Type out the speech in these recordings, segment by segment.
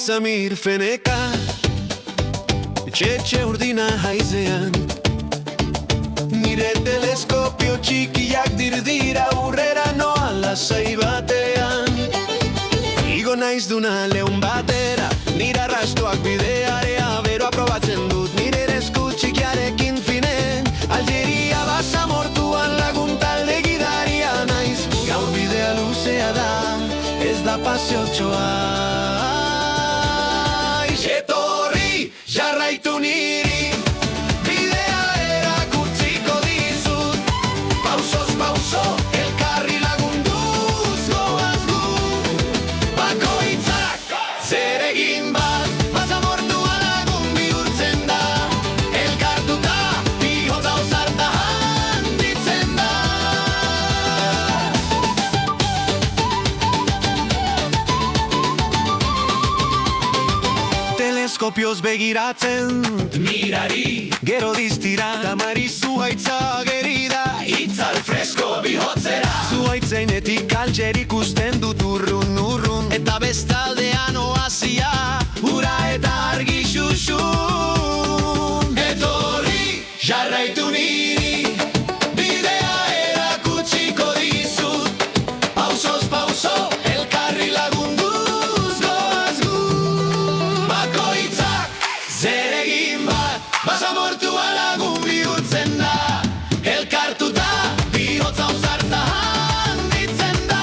Samir feneka Txetxe urdina haizean Nire teleskopio txikiak dirdira Aurrera noa lasai batean Igo naiz duna leun batera Nire arrastoak bidearea Beroa probatzen dut nire esku txikiarekin finen Algeria basamortuan laguntalde gidaria naiz Gaur bidea luzea da Ez da paseotxoa Etorri, jarraitu niri Bidea erakutsiko dizut Pausoz pauso, elkarri lagunduz Goaz gu, bakoitzak Zer egin bat, basamortua lagun bihurtzen da Elkartuta, bihotza ausarta handitzen da Teleskopioz begiratzen Mirari Gero diztira Tamari zuhaitza gerida Itzal fresko bihotzera Zuhaitzainetik altxer ikusten dut urrun urrun Eta bestaldean oazia Ura eta argi xuxun Etorri, jarraitu niri Bidea erakutsiko dizut Pausoz pauso, elkarri lagunduz Goaz gu Zer egin bat, basamortua lagun bihurtzen da Elkartuta, bihotza ausarta handitzen da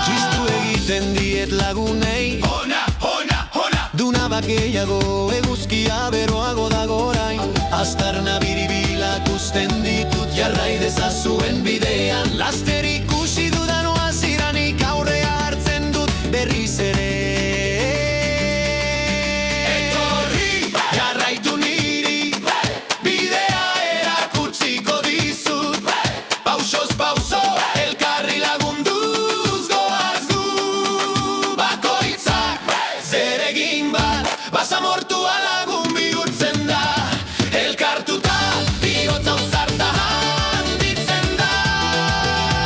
Txistu egiten diet lagunei Hona, hona, hona Duna bakeiago, eguzkia beroago dago orain Aztarna biribilak usten ditut jarrai dezazuen bidean Laster ikusi dudan oaziranik aurrea hartzen dut berriz ere Pauso, elkarri lagunduz Goaz gu, bakoitzak Zer egin bat, basamortua lagun bihurtzen da Elkartuta, bihotza ausarta handitzen da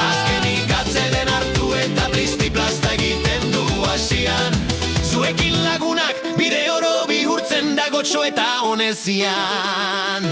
Azkenik atzeden hartu eta blisti-plasta egiten du hasian Zuekin lagunak, bide oro bihurtzen da gotxo eta honezian